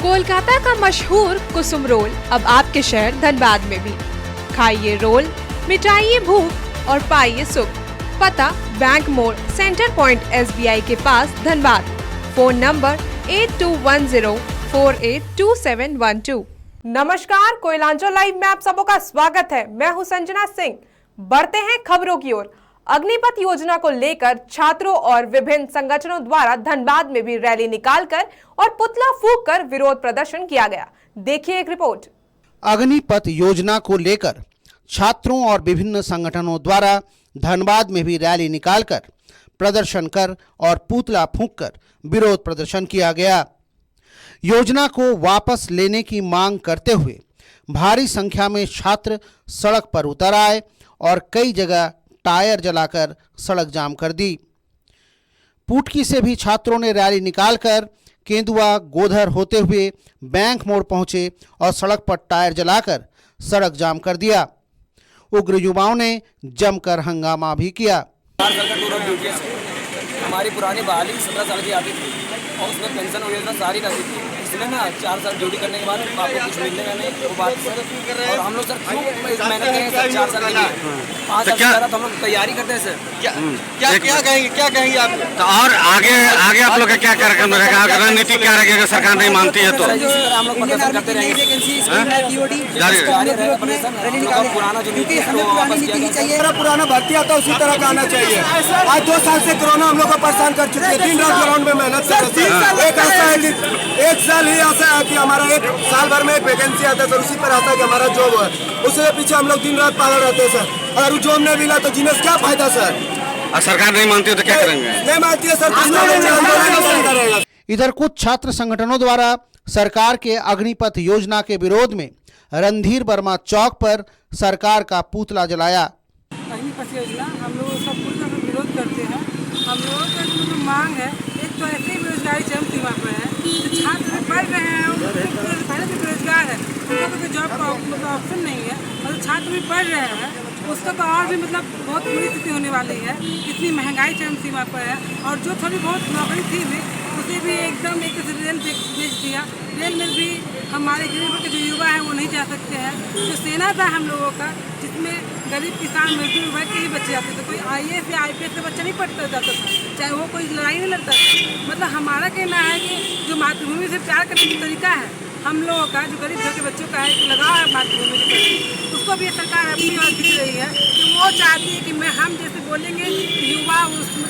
कोलकाता का मशहूर कुसुम रोल अब आपके शहर धनबाद में भी। खाइए रोल, मिटाइए भूख और पाइए सुख। पता बैंक मोड़, सेंटर पॉइंट SBI के पास, धनबाद। Phone number 8210482712। नमस्कार, कोयलांचल लाइव में आप सबका स्वागत है। मैं हूं संजना सिंह। बढ़ते हैं खबरों की ओर। अग्निपथ योजना को लेकर छात्रों और विभिन्न संगठनों द्वारा धनबाद में भी रैली निकालकर और पुतला फूंक कर विरोध प्रदर्शन किया गया। देखिए एक रिपोर्ट। अग्निपथ योजना को लेकर छात्रों और विभिन्न संगठनों द्वारा धनबाद में भी रैली निकालकर प्रदर्शन कर और पुतला फूंककर विरोध प्रदर्शन किया गया। योजना को वापस लेने की मांग करते हुए भारी संख्या में छात्र सड़क पर उतर आए और कई जगह टायर जलाकर सड़क जाम कर दी। पुटकी से भी छात्रों ने रैली निकालकर केंदुआ गोधर होते हुए बैंक मोड़ पहुंचे और सड़क पर टायर जलाकर सड़क जाम कर दिया। उग्र युवाओं ने जमकर हंगामा भी किया। हमारी पुरानी बहाली 17 साल की आती थी और उसमें पेंशन योजना सारी रहती थी। इसमें ना 4 साल ड्यूटी करने के बाद आपको कुछ मिलेगा नहीं, वो बात सर। और हम लोग सर क्यों मेहनत करेंगे सर 4 साल के लिए? 5 साल से तो हम लोग तैयारी करते हैं सर। क्या कहेंगे आप? तो और आगे आप लोग का क्या कार्यक्रम रहेगा? रणनीति क्या रहेगा? सरकार नहीं मानती है तो हम लोग प्रदर्शन करते रहेंगे। पुराना जो नीति है वो वापस किया जाए। पुराना भर्ती आता उसी तरह का आना चाहिए। आज 2 साल से कोरोना हम लोग को परेशान कर चुके हैं। दिन रात ग्राउंड में मेहनत कर रहे हैं। एक ऐसा है कि 1 साल ही ऐसा है कि हमारा 1 साल भर में एक वैकेंसी आता है सर, उसी पर आता है कि हमारा जॉब है। उसके पीछे हम लोग दिन रात पागल रहते हैं सर। अगर जॉब नहीं मिला तो जीने से क्या फायदा सर? और सरकार नहीं मानती है तो क्या करेंगे? नहीं मानती है सर। इधर कुछ छात्र संगठनों द्वारा सरकार के अग्निपथ योजना के विरोध में रणधीर वर्मा चौक पर सरकार का पुतला जलाया। अग्निपथ योजना हम लोग सब विरोध करते हैं। हम लोगों का जो मांग है, एक तो ऐसे ही बेरोजगारी चरम सीमा पर है। तो छात्र पढ़ रहे हैं, पहले से बेरोजगार है, उनका तो जॉब का ऑप्शन नहीं है। और छात्र भी पढ़ रहे हैं, उसका तो और भी बहुत बुरी स्थिति होने वाली है। इतनी महंगाई चरम सीमा पर है। और जो थोड़ी बहुत नौकरी थी भी, उसे भी एकदम एक रेल बेच दिया। रेल में भी हमारे गरीब के जो युवा हैं वो नहीं जा सकते हैं। जो सेना था हम लोगों का, जिसमें गरीब किसान मजदूर वर्ग के ही बच्चे जाते थे। कोई IAS या IPS का बच्चा नहीं पढ़ता जाता था, चाहे वो कोई लड़ाई नहीं लड़ता था। मतलब हमारा कहना है कि जो मातृभूमि से प्यार करने का तरीका है हम लोगों का, जो गरीब घर के बच्चों का है, लगाव है मातृभूमि के प्रति, उसको भी सरकार अपनी ओर दिख रही है कि वो चाहती है कि हम जैसे बोलेंगे युवा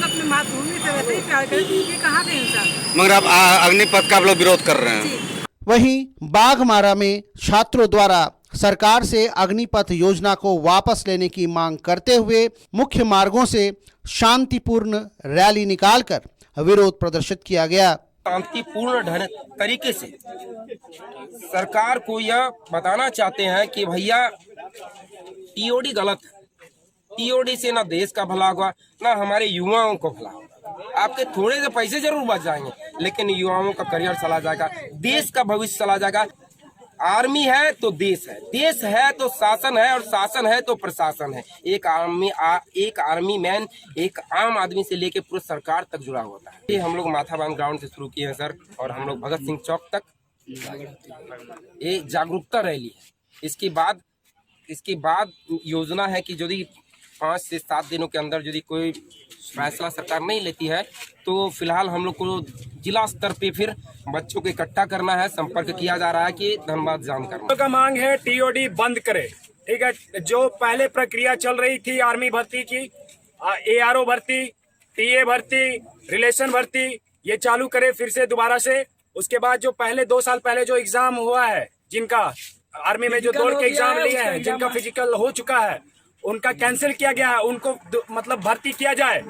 अपने मातृभूमि से वैसे ही प्यार करें। ये कहाँ का इंसान? मगर आप अग्निपथ का आप लोग विरोध कर रहे हैं। वहीं बाघमारा में छात्रों द्वारा सरकार से अग्निपथ योजना को वापस लेने की मांग करते हुए मुख्य मार्गों से शांतिपूर्ण रैली निकालकर विरोध प्रदर्शित किया गया। शांतिपूर्ण तरीके से सरकार को यह बताना चाहते हैं कि भैया TOD गलत है। TOD से ना देश का भला होगा ना हमारे युवाओं को भला होगा। आपके थोड़े से पैसे जरूर बच जाएंगे, लेकिन युवाओं का करियर चला जाएगा, देश का भविष्य चला जाएगा। आर्मी है तो देश है, देश है तो शासन है, और शासन है तो प्रशासन है। एक आर्मी मैन एक आम आदमी से लेके पूरी सरकार तक जुड़ा होता है। ये हम लोग माथाबान ग्राउंड से शुरू किए हैं सर, और हम लोग भगत सिंह चौक तक ये जागरूकता रैली है। इसके बाद योजना है कि यदि 5 से 7 दिनों के अंदर यदि कोई फैसला सरकार नहीं लेती है तो फिलहाल हम लोग को जिला स्तर पे फिर बच्चों को इकट्ठा करना है। संपर्क किया जा रहा है कि धनबाद जाम करना का मांग है। TOD बंद करे, ठीक है। जो पहले प्रक्रिया चल रही थी आर्मी भर्ती की, ARO भर्ती, TA भर्ती, रिलेशन भर्ती, ये चालू करे फिर से दोबारा से। उसके बाद जो पहले 2 साल पहले जो एग्जाम हुआ है, जिनका आर्मी में जो दौड़ के एग्जाम लिए हैं, जिनका फिजिकल हो चुका है, उनका कैंसिल किया गया है। उनको भर्ती किया जाए,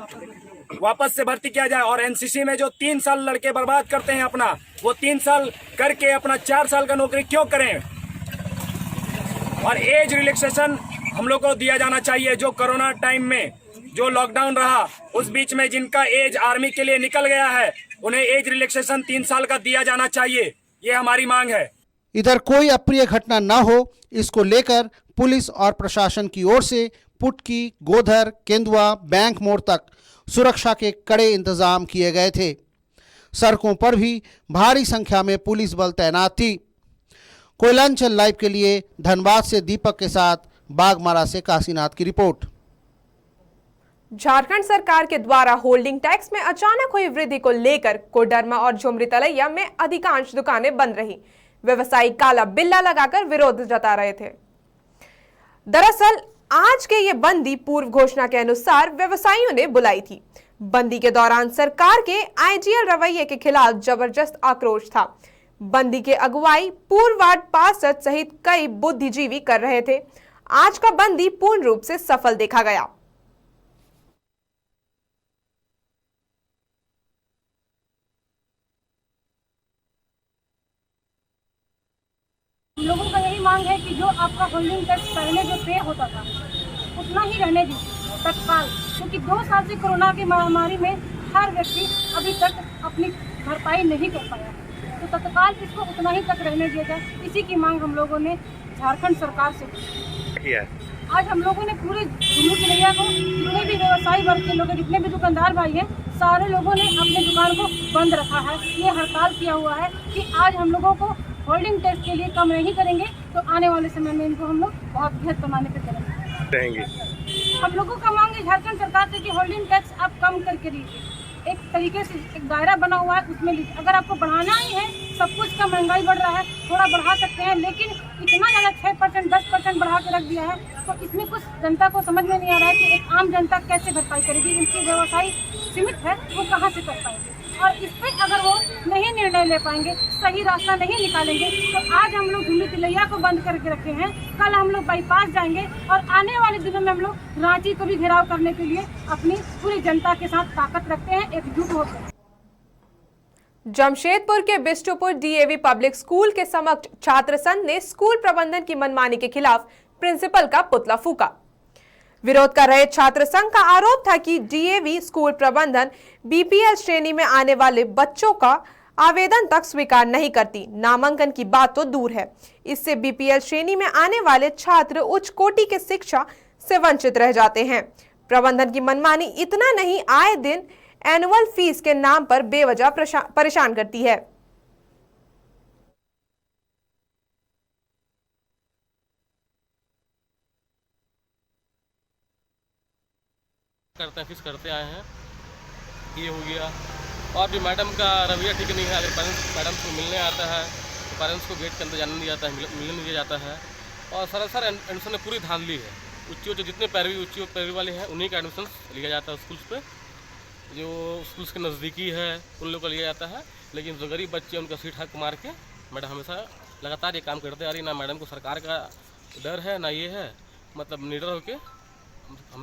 वापस से भर्ती किया जाए। और NCC में जो 3 साल लड़के बर्बाद करते हैं अपना, वो 3 साल करके अपना 4 साल का नौकरी क्यों करें? और एज रिलैक्सेशन हम लोग को दिया जाना चाहिए। जो कोरोना टाइम में जो लॉकडाउन रहा, उस बीच में जिनका एज आर्मी के लिए निकल गया है, उन्हें एज रिलैक्सेशन 3 साल का दिया जाना चाहिए। ये हमारी मांग है। इधर कोई अप्रिय घटना न हो, इसको लेकर पुलिस और प्रशासन की ओर से पुटकी, गोधर, केंदुआ, बैंक मोड़ तक सुरक्षा के कड़े इंतजाम किए गए थे। सड़कों पर भी भारी संख्या में पुलिस बल तैनात थी। कोयलांचल लाइव के लिए धनबाद से दीपक के साथ बागमारा से काशीनाथ की रिपोर्ट। झारखंड सरकार के द्वारा होल्डिंग टैक्स में अचानक हुई वृद्धि को लेकर कोडरमा और झुमरी तलैया में अधिकांश दुकानें बंद रही। व्यवसायी काला बिल्ला लगाकर विरोध जता रहे थे। दरअसल आज के ये बंदी पूर्व घोषणा के अनुसार व्यवसायियों ने बुलाई थी। बंदी के दौरान सरकार के आईजीएल रवैये के खिलाफ जबरदस्त आक्रोश था। बंदी के अगुवाई पूर्व वार्ड पार्षद सहित कई बुद्धिजीवी कर रहे थे। आज का बंदी पूर्ण रूप से सफल देखा गया। लोगों का यही मांग है कि जो आपका होल्डिंग टैक्स पहले जो पे होता था उतना ही रहने दीजिए तत्काल, क्योंकि 2 साल से कोरोना की महामारी में हर व्यक्ति अभी तक अपनी भरपाई नहीं कर पाया है, तो तत्काल इसको उतना ही तक रहने दिया जाए। इसी की मांग हम लोगों ने झारखंड सरकार से की है। आज हम लोगों ने पूरे झुमरी तलैया को जितने भी व्यवसायी वर्ग के लोग हैं, जितने भी दुकानदार भाई हैं, सारे लोगों ने अपने दुकान को बंद रखा है। ये हड़ताल किया हुआ है कि आज हम लोगों को होल्डिंग टैक्स के लिए कम नहीं करेंगे तो आने वाले समय में इनको हम लोग बहुत बेहद पैमाने पर करेंगे। हम लोगों का मांग है झारखंड सरकार से कि होल्डिंग टैक्स आप कम करके लीजिए। एक तरीके से एक दायरा बना हुआ है, उसमें लीजिए। अगर आपको बढ़ाना ही है, सब कुछ का महंगाई बढ़ रहा है, थोड़ा बढ़ा सकते हैं, लेकिन इतना ज़्यादा 6% 10% बढ़ा के रख दिया है तो इसमें कुछ जनता को समझ में नहीं आ रहा है कि एक आम जनता कैसे भरपाई करेगी। इनकी व्यवसाय सीमित है, वो कहाँ से कर पाएंगे। और इस पर अगर वो नहीं निर्णय ले पाएंगे, सही रास्ता नहीं निकालेंगे, तो आज हम लोग झुमरी तलैया को बंद करके रखे हैं। कल हम लोग बाईपास जाएंगे और आने वाले दिनों में हम लोग रांची को भी घेराव करने के लिए अपनी पूरी जनता के साथ ताकत रखते हैं, एकजुट होकर। जमशेदपुर के बिष्टुपुर डीएवी पब्लिक स्कूल के समक्ष छात्र संघ ने स्कूल प्रबंधन की मनमानी के खिलाफ प्रिंसिपल का पुतला फूका। विरोध कर रहे छात्र संघ का आरोप था कि डीएवी स्कूल प्रबंधन बीपीएल श्रेणी में आने वाले बच्चों का आवेदन तक स्वीकार नहीं करती। नामांकन की बात तो दूर है, इससे बीपीएल श्रेणी में आने वाले छात्र उच्च कोटि के शिक्षा से वंचित रह जाते हैं। प्रबंधन की मनमानी इतना नहीं, आए दिन एनुअल फीस के नाम पर बेवजह परेशान करती है। फीस करते आए हैं, ये हो गया। और भी मैडम का रवैया ठीक नहीं है। अगर पेरेंट्स मैडम को मिलने आता है तो पेरेंट्स को गेट के अंदर जाने नहीं जाता है, मिलने नहीं दिया जाता है। और सरासर एडमिशन ने पूरी धांधली है। उच्च जितने पैरवी वाले हैं उन्हीं का एडमिशन लिया जाता है स्कूल्स पे। जो स्कूल्स के नज़दीकी है उन लोगों को लिया जाता है, लेकिन जो गरीब बच्चे उनका सीट हक मार के मैडम हमेशा लगातार ये काम करते आ रही। ना मैडम को सरकार का डर है, ना ये है, मतलब निडर होके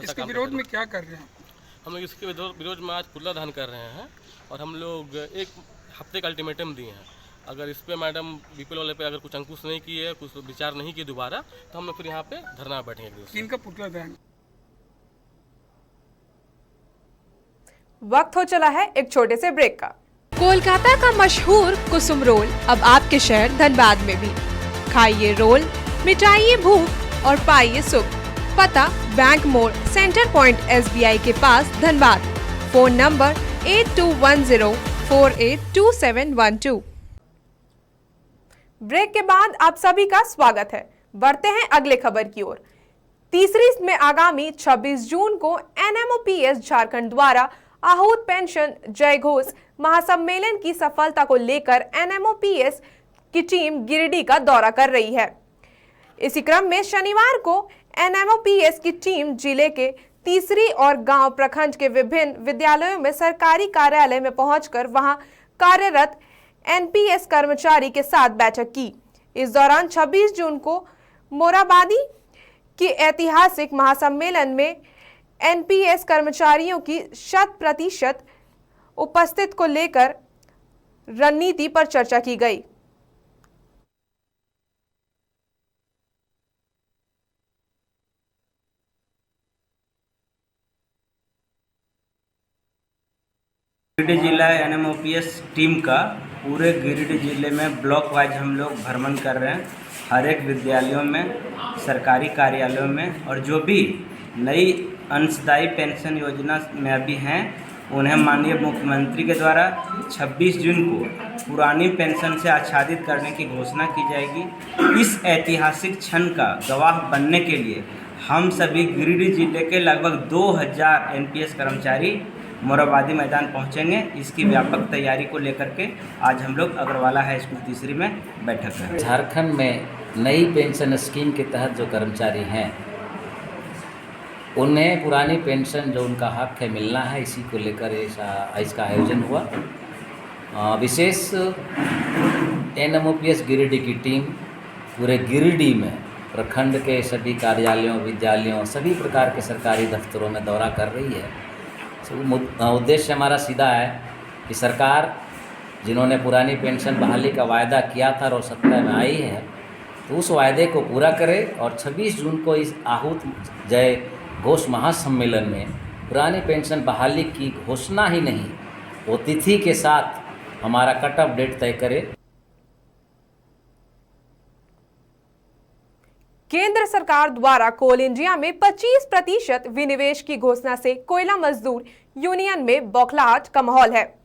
इसके विरोध में क्या कर रहे हैं? हम लोग इसके विरोध में आज पुतला दहन कर रहे हैं और हम लोग 1 हफ्ते का अल्टीमेटम दिए हैं। अगर इस पे मैडम बीपीएल वाले पे अगर कुछ अंकुश नहीं किए, कुछ विचार नहीं किए दोबारा, तो हम लोग फिर यहाँ पे धरना बैठेंगे। इनका पुतला दहन। वक्त हो चला है एक छोटे से ब्रेक का। कोलकाता का मशहूर कुसुम रोल अब आपके शहर धनबाद में भी। खाइए रोल, मिटाइए भूख और पाइए सुख। पता बैंक मोड़, सेंटर पॉइंट एसबीआई के पास धनबाद। Phone number 8210482712। ब्रेक के बाद आप सभी का स्वागत है। बढ़ते हैं अगले खबर की ओर। तीसरी में आगामी 26 जून को एनएमओपीएस झारखंड द्वारा आहूत पेंशन जय घोष महासम्मेलन की सफलता को लेकर एनएमओपीएस की टीम गिरिडीह का दौरा कर रही है। इसी क्रम में शनिवार को एनएमओपीएस की टीम जिले के तीसरी और गांव प्रखंड के विभिन्न विद्यालयों में सरकारी कार्यालय में पहुंचकर वहां कार्यरत एनपीएस कर्मचारी के साथ बैठक की। इस दौरान 26 जून को मोराबादी के ऐतिहासिक महासम्मेलन में एनपीएस कर्मचारियों की 100% उपस्थित को लेकर रणनीति पर चर्चा की गई। गिरिडीह जिला एनएमओपीएस टीम का पूरे गिरिडीह जिले में ब्लॉक वाइज हम लोग भ्रमण कर रहे हैं। हर एक विद्यालयों में, सरकारी कार्यालयों में, और जो भी नई अंशदायी पेंशन योजना में अभी हैं उन्हें माननीय मुख्यमंत्री के द्वारा 26 जून को पुरानी पेंशन से आच्छादित करने की घोषणा की जाएगी। इस ऐतिहासिक क्षण का गवाह बनने के लिए हम सभी गिरिडीह जिले के लगभग 2000 एनपीएस कर्मचारी मोरहाबादी मैदान पहुंचेंगे। इसकी व्यापक तैयारी को लेकर के आज हम लोग अग्रवाला हाई स्कूल तीसरी में बैठक है। झारखंड में नई पेंशन स्कीम के तहत जो कर्मचारी हैं उन्हें पुरानी पेंशन जो उनका हक है मिलना है, इसी को लेकर इसका आयोजन हुआ। विशेष एनएमओपीएस गिरिडीह की टीम पूरे गिरिडीह में प्रखंड के सभी कार्यालयों, विद्यालयों, सभी प्रकार के सरकारी दफ्तरों में दौरा कर रही है। उद्देश्य हमारा सीधा है कि सरकार जिन्होंने पुरानी पेंशन बहाली का वायदा किया था और सत्ता में आई है, तो उस वायदे को पूरा करे और 26 जून को इस आहूत जय घोष महासम्मेलन में पुरानी पेंशन बहाली की घोषणा ही नहीं, वो तिथि के साथ हमारा कट ऑफ डेट तय करे। केंद्र सरकार द्वारा कोल इंडिया में 25% विनिवेश की घोषणा से कोयला मजदूर यूनियन में बौखलाहट का माहौल है।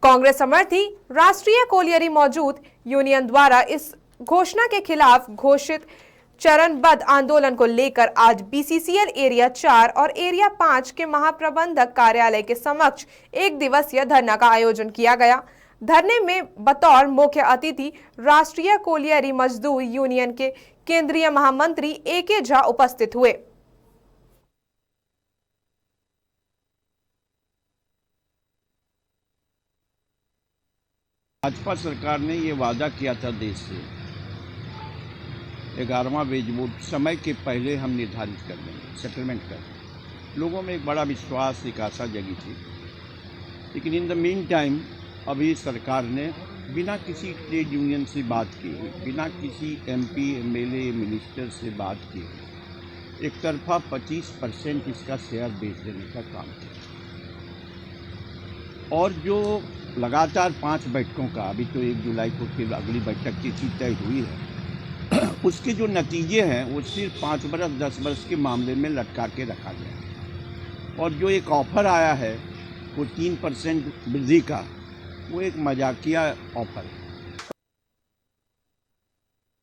कांग्रेस समर्थी राष्ट्रीय कोलियरी मौजूद यूनियन द्वारा इस घोषणा के खिलाफ घोषित चरणबद्ध आंदोलन को लेकर आज बीसीसीएल एरिया 4 और एरिया 5 के महाप्रबंधक कार्यालय के समक्ष एक दिवसीय धरना का आयोजन किया गया। धरने में बतौर मुख्य अतिथि राष्ट्रीय कोलियरी मजदूर यूनियन के केंद्रीय महामंत्री एके झा उपस्थित हुए। भाजपा सरकार ने ये वादा किया था देश से 11वां वेज वोट समय के पहले हम निर्धारित कर देंगे, सेटलमेंट कर देंगे। लोगों में एक बड़ा विश्वास, एक आशा जगी थी। लेकिन इन द मीन टाइम अभी सरकार ने बिना किसी ट्रेड यूनियन से बात किए, बिना किसी एमपी, एमएलए, मिनिस्टर से बात किए एक तरफा 25% इसका शेयर बेच देने का काम किया। और जो लगातार 5 बैठकों का, अभी तो 1 जुलाई को फिर अगली बैठक की चीज तय हुई है, उसके जो नतीजे हैं वो सिर्फ 5 बरस 10 बरस के मामले में लटका के रखा गया। और जो एक ऑफर आया है वो 3% वृद्धि का, वो एक मजाकिया ऑफर है।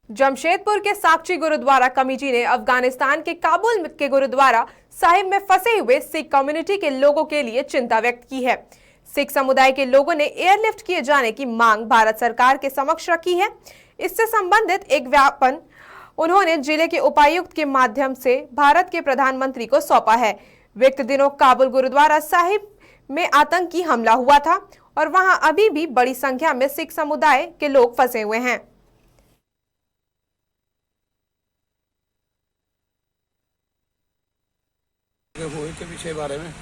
जमशेदपुर के साक्षी गुरुद्वारा कमेटी ने अफगानिस्तान के काबुल के गुरुद्वारा साहिब में फंसे हुए सिख कम्युनिटी के लोगों के लिए चिंता व्यक्त की है। सिख समुदाय के लोगों ने एयरलिफ्ट किए जाने की मांग भारत सरकार के समक्ष रखी है। इससे संबंधित एक ज्ञापन उन्होंने जिले के उपायुक्त के माध्यम से भारत के प्रधानमंत्री को सौंपा है। विगत दिनों काबुल गुरुद्वारा साहिब में आतंकी हमला हुआ था और वहां अभी भी बड़ी संख्या में सिख समुदाय के लोग फंसे हुए हैं। हुए के विषय बारे में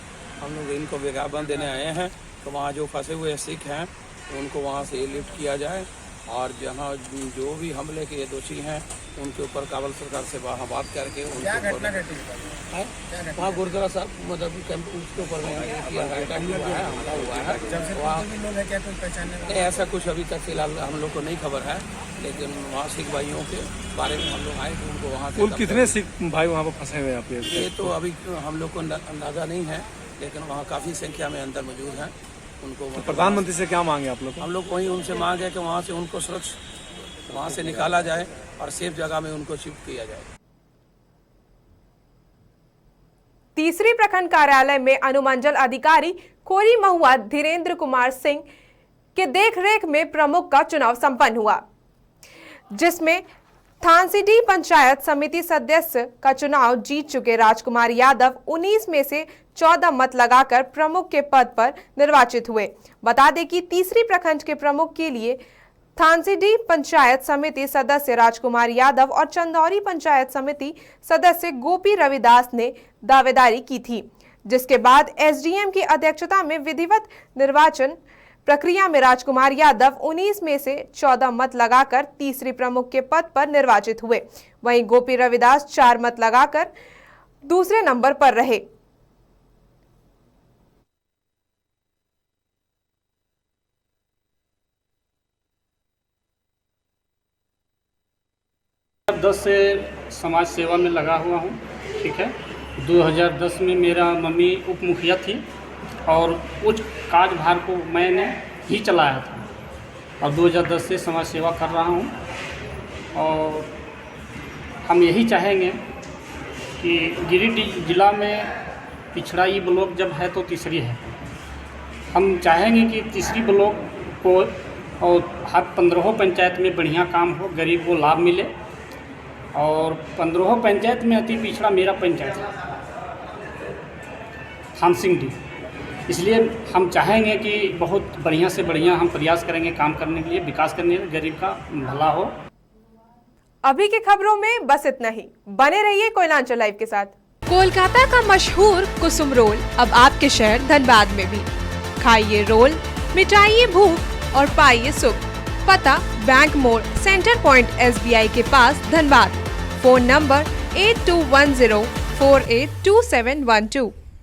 हम लोग इनको विज्ञापन देने आए हैं, तो वहाँ जो फंसे हुए सिख हैं उनको वहाँ से लिफ्ट किया जाए और जहाँ जो भी हमले के दोषी हैं उनके ऊपर काबुल सरकार से वहाँ बात करके वहाँ गुरुद्वारा साहब मतलब कैंप उसके ऊपर हमला हुआ है। नहीं, ऐसा कुछ अभी तक फिलहाल हम लोग को नहीं खबर है, लेकिन वहाँ सिख भाइयों के बारे में हम लोग आए तो उनको वहाँ कुल कितने सिख भाई वहाँ पर फंसे हुए हैं? ये तो अभी हम लोग को अंदाजा नहीं है, लेकिन वहाँ काफ़ी संख्या में अंदर मौजूद हैं। उनको तो प्रधानमंत्री से क्या मांगे आप लोग? हम लोग वही उनसे मांग है कि वहाँ से उनको सुरक्षित वहाँ से निकाला जाए और सेफ जगह में उनको शिफ्ट किया जाए। तीसरी प्रखंड कार्यालय में अनुमंडल अधिकारी कोरी महुआ धीरेन्द्र कुमार सिंह के देखरेख में प्रमुख का चुनाव संपन्न हुआ, जिसमें थानसीडीह पंचायत समिति सदस्य का चुनाव जीत चुके राजकुमार यादव 19 में से 14 मत लगाकर प्रमुख के पद पर निर्वाचित हुए। बता दें कि तीसरी प्रखंड के प्रमुख के लिए थानसीडीह पंचायत समिति सदस्य राजकुमार यादव और चंदौरी पंचायत समिति सदस्य गोपी रविदास ने दावेदारी की थी, जिसके बाद एसडीएम की अध्यक्षता में विधिवत निर्वाचन प्रक्रिया में राजकुमार यादव 19 में से 14 मत लगाकर तीसरी प्रमुख के पद पर निर्वाचित हुए। वहीं गोपी रविदास 4 मत लगाकर दूसरे नंबर पर रहे। दस से समाज सेवा में लगा हुआ हूँ। ठीक है, 2010 में मेरा मम्मी उप मुखिया थी और उस कार्यभार को मैंने ही चलाया था और 2010 से समाज सेवा कर रहा हूँ। और हम यही चाहेंगे कि गिरिडीह जिला में पिछड़ा ई ब्लॉक जब है तो तीसरी है। हम चाहेंगे कि तीसरी ब्लॉक को और हर 15 पंचायत में बढ़िया काम हो, गरीब को लाभ मिले। और 15 पंचायत में अति पिछड़ा मेरा पंचायत है थानसिंह, इसलिए हम चाहेंगे कि बहुत बढ़िया से बढ़िया हम प्रयास करेंगे काम करने के लिए, विकास करने के लिए, गरीब का भला हो। अभी की खबरों में बस इतना ही। बने रहिए कोयलांचल लाइव के साथ। कोलकाता का मशहूर कुसुम रोल अब आपके शहर धनबाद में भी। खाइए रोल, मिटाइए भूख और पाइए सुख। पता बैंक मोड़, सेंटर पॉइंट SBI के पास, धनबाद। Phone number 8210482712।